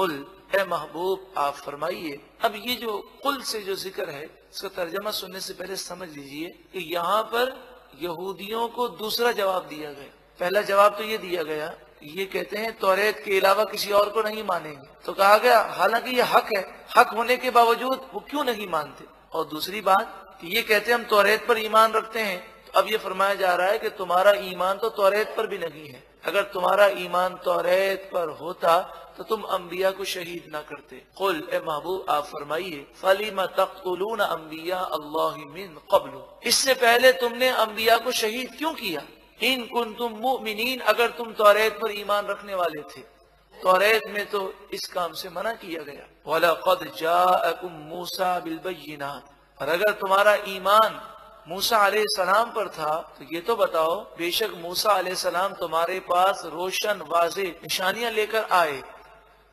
قل اے محبوب آپ فرمائیے. اب یہ جو قل سے جو ذکر ہے اس کا ترجمہ سننے سے پہلے سمجھ لیجئے کہ یہاں پر یہودیوں کو دوسرا جواب دیا گیا. پہلا جواب تو یہ دیا گیا یہ کہتے ہیں توریت کے علاوہ کسی اور کو نہیں مانیں گے. تو کہا گیا حالانکہ یہ حق ہے، حق ہونے کے باوجود وہ کیوں نہیں مانتے. اور دوسری بات کہ یہ کہتے ہیں ہم توریت پر ایمان رکھتے ہیں. تو اب یہ فرمایا جا رہا ہے کہ تمہارا ایمان تو توریت پر بھی نہیں ہے. اگر تمہارا ایمان توریت پر ہوتا تو تم انبیاء کو شہید نہ کرتے. قل اے محبوب آپ فرمائیے فَلِمَ تَقْتُلُونَ أَنْبِيَاءَ اللَّهِ مِنْ قَبْلُ، اس سے پہلے تم نے انبیاء کو شہید کیوں کیا؟ ان کنتم مؤمنین، اگر تم توریت پر ایمان رکھنے والے تھے. توریت میں تو اس کام سے منع کیا گیا. وَلَقَدْ جَاءَكُمْ مُوسَى بِالْبَيِّنَاتِ، اور اگر تمہارا ایمان موسیٰ علیہ السلام پر تھا تو یہ تو بتاؤ بے شک موسیٰ علیہ السلام تمہارے پاس روشن واضح نشانیاں لے کر آئے.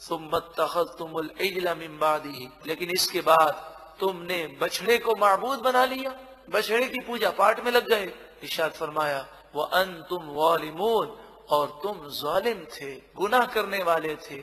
ثُمَّ اتَّخَذْتُمُ الْعِجْلَ مِن بَعْدِهِ، لیکن اس کے بعد تم نے بچڑے کو معبود بنا لیا، بچڑے کی پوجا پاٹ میں لگ گئے. ارشاد فرمایا وَأَنْتُمْ ظَالِمُونَ، اور تم ظالم تھے، گناہ کرنے والے تھے.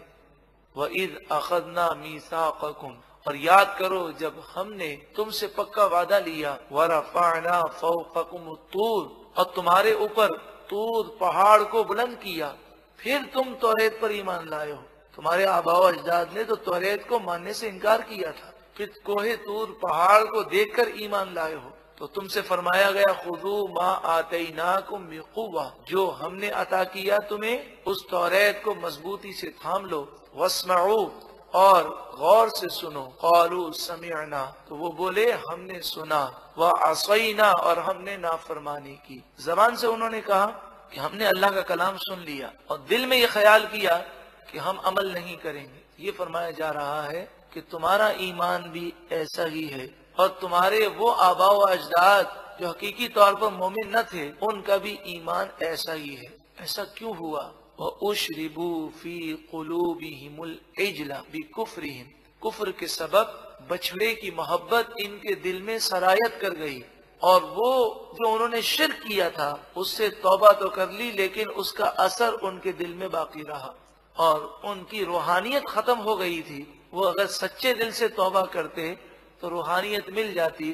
وَإِذْ أَخَذْنَا مِيثَاقَكُمْ، اور یاد کرو جب ہم نے تم سے پکا وعدہ لیا. وَرَفَعْنَا فَوْقَكُمُ الطُّورَ، اور تمہارے اوپر طور پہاڑ کو بلند کیا. پھر تم توریت پر ایمان لائے ہو. تمہارے آباء و اجداد نے تو توریت کو ماننے سے انکار کیا تھا، پھر کوہ طور پہاڑ کو دیکھ کر ایمان لائے ہو. تو تم سے فرمایا گیا خذوا ما آتیناکم بقوہ، جو ہم نے عطا کیا تمہیں اس توریت کو مضبوطی سے تھام لو. واسمعوا، اور غور سے سنو. قالوا سمعنا، تو وہ بولے ہم نے سنا. وعصینا، اور ہم نے نافرمانی کی. زبان سے انہوں نے کہا کہ ہم نے اللہ کا کلام سن لیا، اور دل میں یہ خیال کیا کہ ہم عمل نہیں کریں گے. یہ فرمایا جا رہا ہے کہ تمہارا ایمان بھی ایسا ہی ہے، اور تمہارے وہ آباء و اجداد جو حقیقی طور پر مومن نہ تھے ان کا بھی ایمان ایسا ہی ہے. ایسا کیوں ہوا؟ وَأُشْرِبُوا فِي قُلُوبِهِمُ الْعِجْلَ بِكُفْرِهِمْ، کفر کے سبب بچھڑے کی محبت ان کے دل میں سرایت کر گئی، اور وہ جو انہوں نے شرک کیا تھا اس سے توبہ تو کر لی لیکن اس کا اثر ان کے دل میں باقی رہا، اور ان کی روحانیت ختم ہو گئی تھی. وہ اگر سچے دل سے توبہ کرتے تو روحانیت مل جاتی.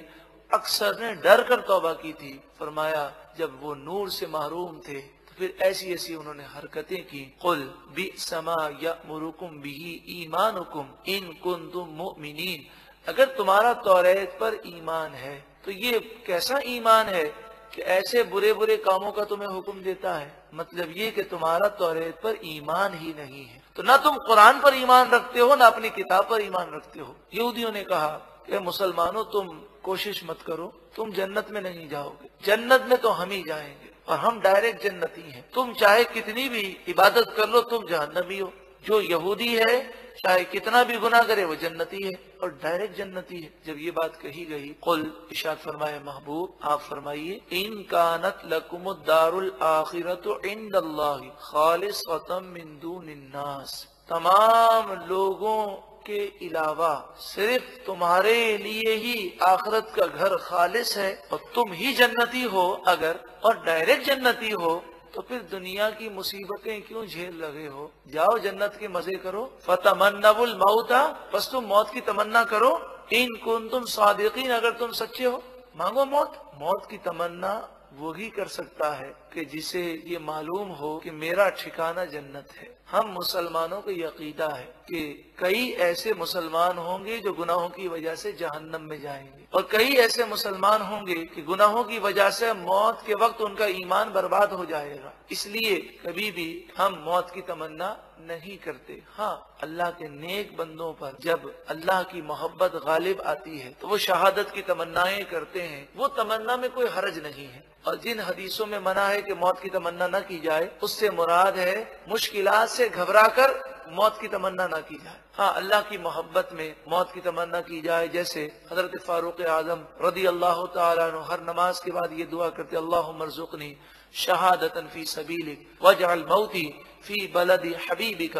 اکثر نے ڈر کر توبہ کی تھی. فرمایا جب وہ نور سے محروم تھے تو پھر ایسی ایسی انہوں نے حرکتیں کی. قل بئس ما یأمرکم بہ ایمانکم ان کنتم مؤمنین، اگر تمہارا توریت پر ایمان ہے تو یہ کیسا ایمان ہے کہ ایسے برے برے کاموں کا تمہیں حکم دیتا ہے. مطلب یہ کہ تمہارا توریت پر ایمان ہی نہیں ہے. تو نہ تم قرآن پر ایمان رکھتے ہو نہ اپنی کتاب پر ایمان رکھتے ہو. یہودیوں نے کہا کہ مسلمانوں تم کوشش مت کرو، تم جنت میں نہیں جاؤ گے، جنت میں تو ہم ہی جائیں گے، اور ہم ڈائریکٹ جنتی ہیں. تم چاہے کتنی بھی عبادت کر لو تم جہنمی ہو. جو یہودی ہے چاہے کتنا بھی گناہ کرے وہ جنتی ہے اور ڈائریکٹ جنتی ہے. جب یہ بات کہی گئی قل، ارشاد فرمائے محبوب آپ فرمائیے ان کانت لکم الدار الاخرۃ عند اللہ خالصۃ من دون الناس، تمام لوگوں کے علاوہ صرف تمہارے لیے ہی آخرت کا گھر خالص ہے اور تم ہی جنتی ہو اگر، اور ڈائریکٹ جنتی ہو تو پھر دنیا کی مصیبتیں کیوں جھیل رہے ہو؟ جاؤ جنت کے مزے کرو. فتمنوا الموت، بس تم موت کی تمنا کرو. ان کنتم صادقین، اگر تم سچے ہو مانگو موت. موت کی تمنا وہی کر سکتا ہے کہ جسے یہ معلوم ہو کہ میرا ٹھکانہ جنت ہے. ہم مسلمانوں کو یہ عقیدہ ہے کہ کئی ایسے مسلمان ہوں گے جو گناہوں کی وجہ سے جہنم میں جائیں گے، اور کئی ایسے مسلمان ہوں گے کہ گناہوں کی وجہ سے موت کے وقت ان کا ایمان برباد ہو جائے گا. اس لیے کبھی بھی ہم موت کی تمنا نہیں کرتے. ہاں اللہ کے نیک بندوں پر جب اللہ کی محبت غالب آتی ہے تو وہ شہادت کی تمنائیں کرتے ہیں. وہ تمنا میں کوئی حرج نہیں ہے. اور جن حدیثوں میں منع ہے کہ موت کی تمنا نہ کی جائے اس سے مراد ہے مشکلات سے گھبرا کر موت کی تمنا نہ کی جائے. ہاں اللہ کی محبت میں موت کی تمنا کی جائے، جیسے حضرت فاروق اعظم رضی اللہ تعالیٰ عنہ ہر نماز کے بعد یہ دعا کرتے اللہم ارزقنی شہادتا فی سبیلک واجعل موتی فی بلد حبیبک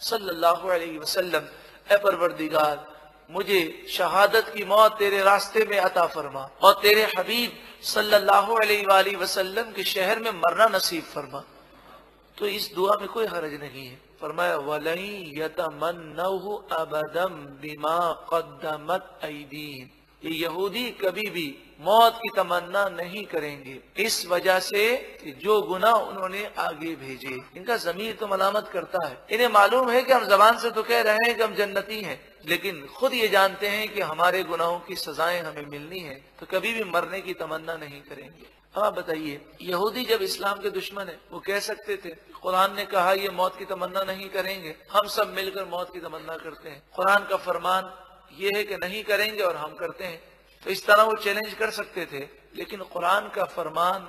صلی اللہ علیہ وسلم. اے پروردگار مجھے شہادت کی موت تیرے راستے میں عطا فرما اور تیرے حبیب صلی اللہ علیہ وآلہ وسلم کے شہر میں مرنا نصیب فرما. تو اس دعا میں کوئی حرج نہیں ہے. فرمایا وَلَن يَتَمَنَّوْهُ أَبَدًا بِمَا قَدَّمَتْ أَيْدِيهِمْ، یہ یہودی کبھی بھی موت کی تمنا نہیں کریں گے اس وجہ سے کہ جو گناہ انہوں نے آگے بھیجے۔ ان کا ضمیر تو ملامت کرتا ہے، انہیں معلوم ہے کہ ہم زبان سے تو کہہ رہے ہیں کہ ہم جنتی ہیں، لیکن خود یہ جانتے ہیں کہ ہمارے گناہوں کی سزائیں ہمیں ملنی ہیں، تو کبھی بھی مرنے کی تمنا نہیں کریں گے۔ اب آپ بتائیے، یہودی جب اسلام کے دشمن ہیں، وہ کہہ سکتے تھے قرآن نے کہا یہ موت کی تمنا نہیں کریں گے، ہم سب مل کر موت کی تمنا کرتے ہیں، قرآن کا فرمان یہ ہے کہ نہیں کریں گے اور ہم کرتے ہیں، تو اس طرح وہ چیلنج کر سکتے تھے، لیکن قرآن کا فرمان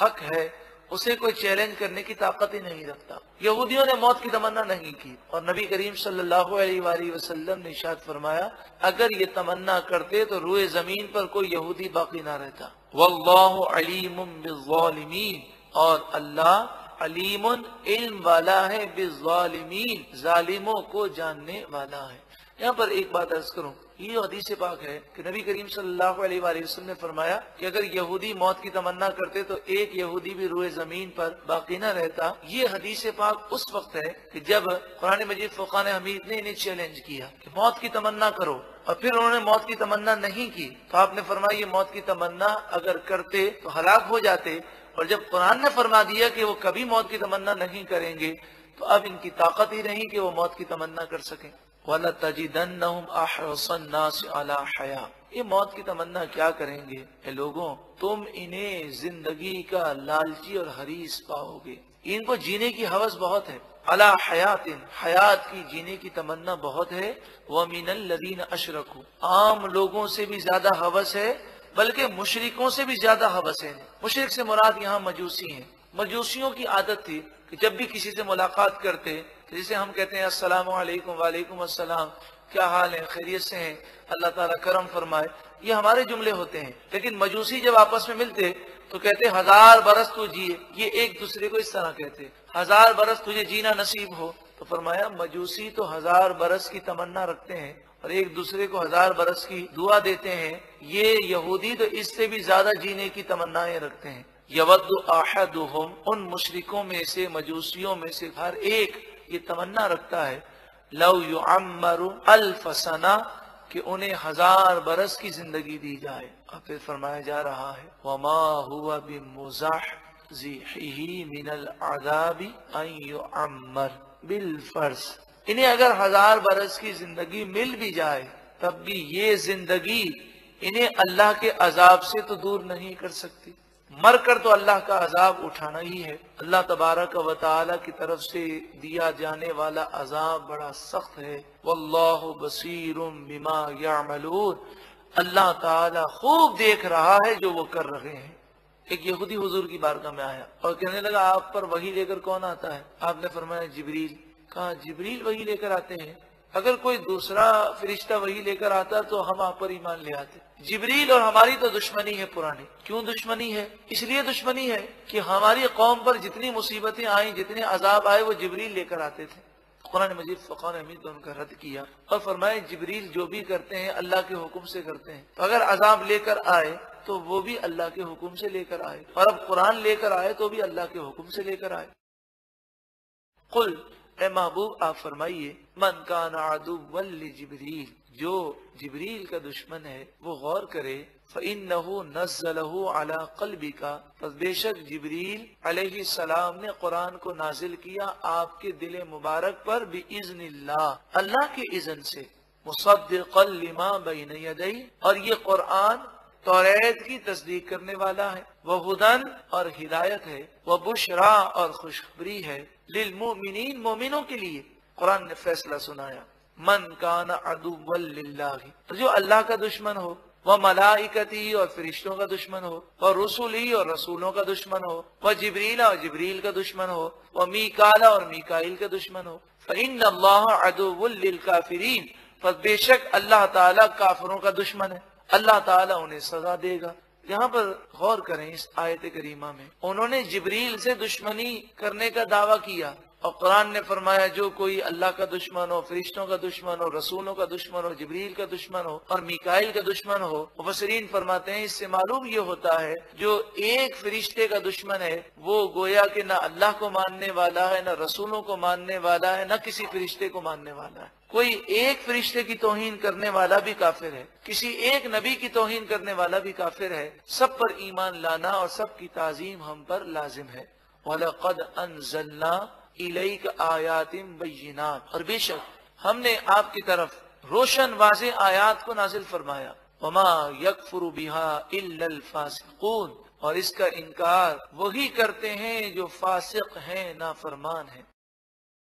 حق ہے، اسے کوئی چیلنج کرنے کی طاقت ہی نہیں رکھتا۔ یہودیوں نے موت کی تمنا نہیں کی، اور نبی کریم صلی اللہ علیہ وآلہ وسلم نے ارشاد فرمایا اگر یہ تمنا کرتے تو روئے زمین پر کوئی یہودی باقی نہ رہتا۔ واللہ علیم بالظالمین، اور اللہ علیم علم والا ہے، بالظالمین ظالموں کو جاننے والا ہے۔ یہاں پر ایک بات عرض کروں، یہ حدیث پاک ہے کہ نبی کریم صلی اللہ علیہ وآلہ وسلم نے فرمایا کہ اگر یہودی موت کی تمنا کرتے تو ایک یہودی بھی روئے زمین پر باقی نہ رہتا۔ یہ حدیث پاک اس وقت ہے کہ جب قرآن مجید فرقان حمید نے انہیں چیلنج کیا کہ موت کی تمنا کرو، اور پھر انہوں نے موت کی تمنا نہیں کی، تو آپ نے فرمایا یہ موت کی تمنا اگر کرتے تو ہلاک ہو جاتے، اور جب قرآن نے فرما دیا کہ وہ کبھی موت کی تمنا نہیں کریں گے تو اب ان کی طاقت ہی نہیں کہ وہ موت کی تمنا کر سکیں۔ وَلَتَجِدَنَّهُمْ أَحْرَصَ النَّاسِ عَلَى حَيَاةٍ، یہ موت کی تمنا کیا کریں گے؟ اے لوگوں، تم انہیں زندگی کا لالچی اور حریص پاؤ گے، ان کو جینے کی ہوس بہت ہے، عَلَى حَيَاةٍ، حیات کی جینے کی تمنا بہت ہے، وَمِنَ الَّذِينَ أَشْرَكُوا، عام لوگوں سے بھی زیادہ ہوس ہے، بلکہ مشرکوں سے بھی زیادہ ہوس ہے۔ مشرک سے مراد یہاں مجوسی ہیں۔ مجوسیوں کی عادت تھی کہ جب بھی کسی سے ملاقات کرتے، جسے ہم کہتے ہیں السلام علیکم، وعلیکم السلام، کیا حال ہے، خیریت سے ہیں، اللہ تعالیٰ کرم فرمائے، یہ ہمارے جملے ہوتے ہیں، لیکن مجوسی جب آپس میں ملتے تو کہتے 1000 برس تو جیے، یہ ایک دوسرے کو اس طرح کہتے 1000 برس تجھے جینا نصیب ہو۔ تو فرمایا مجوسی تو 1000 برس کی تمنا رکھتے ہیں اور ایک دوسرے کو 1000 برس کی دعا دیتے ہیں، یہ یہودی تو اس سے بھی زیادہ جینے کی تمنائیں رکھتے ہیں۔ یود احدہم، ان مشرکوں میں سے، مجوسیوں میں سے ہر ایک یہ تمنا رکھتا ہے لو یعمر 1000 سنہ، کہ انہیں 1000 برس کی زندگی دی جائے۔ اور پھر فرمایا جا رہا ہے وما هو بمزحزحہ من العذاب ان یعمر بالفرض، انہیں اگر 1000 برس کی زندگی مل بھی جائے تب بھی یہ زندگی انہیں اللہ کے عذاب سے تو دور نہیں کر سکتی، مر کر تو اللہ کا عذاب اٹھانا ہی ہے۔ اللہ تبارک و تعالی کی طرف سے دیا جانے والا عذاب بڑا سخت ہے۔ واللہ بصیر بما یعملون، اللہ تعالی خوب دیکھ رہا ہے جو وہ کر رہے ہیں۔ ایک یہودی حضور کی بارگاہ میں آیا اور کہنے لگا آپ پر وحی لے کر کون آتا ہے؟ آپ نے فرمایا جبریل۔ کہا جبریل وحی لے کر آتے ہیں؟ اگر کوئی دوسرا فرشتہ وحی لے کر آتا تو ہم آپ پر ایمان لے آتے۔ جبریل اور ہماری تو دشمنی ہے پرانی۔ کیوں دشمنی ہے؟ اس لیے دشمنی ہے کہ ہماری قوم پر جتنی مصیبتیں آئیں، جتنے عذاب آئے، وہ جبریل لے کر آتے تھے۔ قرآن مجید فرقان حمید نے ان کا رد کیا اور فرمایا جبریل جو بھی کرتے ہیں اللہ کے حکم سے کرتے ہیں، تو اگر عذاب لے کر آئے تو وہ بھی اللہ کے حکم سے لے کر آئے، اور اب قرآن لے کر آئے تو بھی اللہ کے حکم سے لے کر آئے۔ قل، اے محبوب آپ فرمائیے، من کان عدوا لجبریل، جو جبریل کا دشمن ہے وہ غور کرے، فإنہ نزلہ علی قلبک، پس بے شک جبریل علیہ السلام نے قرآن کو نازل کیا آپ کے دل مبارک پر، بإذن اللہ، اللہ کے اذن سے، مصدقا لما بین یدیہ، اور یہ قرآن توریت کی تصدیق کرنے والا ہے، وہدن، اور ہدایت ہے، وبشرا، اور خوشخبری ہے، للمؤمنین، مومنوں کے لیے۔ قرآن نے فیصلہ سنایا، من کان عدوا للہ، جو اللہ کا دشمن ہو، وملائکتی، اور فرشتوں کا دشمن ہو، ورسلی، اور رسولوں کا دشمن ہو، وجبریل، اور جبریل کا دشمن ہو، ومیکال، اور میکائیل کا دشمن ہو، فإن اللہ عدو للکافرین، پس بے شک اللہ تعالیٰ کافروں کا دشمن ہے، اللہ تعالیٰ انہیں سزا دے گا۔ یہاں پر غور کریں اس آیت کریمہ میں، انہوں نے جبریل سے دشمنی کرنے کا دعویٰ کیا اور قرآن نے فرمایا جو کوئی اللہ کا دشمن ہو، فرشتوں کا دشمن ہو، رسولوں کا دشمن ہو، جبریل کا دشمن ہو اور میکائیل کا دشمن ہو، مفسرین فرماتے ہیں اس سے معلوم یہ ہوتا ہے جو ایک فرشتے کا دشمن ہے وہ گویا کہ نہ اللہ کو ماننے والا ہے، نہ رسولوں کو ماننے والا ہے، نہ کسی فرشتے کو ماننے والا ہے۔ کوئی ایک فرشتے کی توہین کرنے والا بھی کافر ہے، کسی ایک نبی کی توہین کرنے والا بھی کافر ہے۔ سب پر ایمان لانا اور سب کی تعظیم ہم پر لازم ہے۔ وَلَقَدْ أَنزَلْنَا إِلَيْكَ آیَاتٍ بَيِّنَاتٍ، اور بے شک ہم نے آپ کی طرف روشن واضح آیات کو نازل فرمایا۔ وَمَا يَكْفُرُ بِهَا إِلَّا الْفَاسِقُونَ، اور اس کا انکار وہی کرتے ہیں جو فاسق ہیں، نافرمان ہیں۔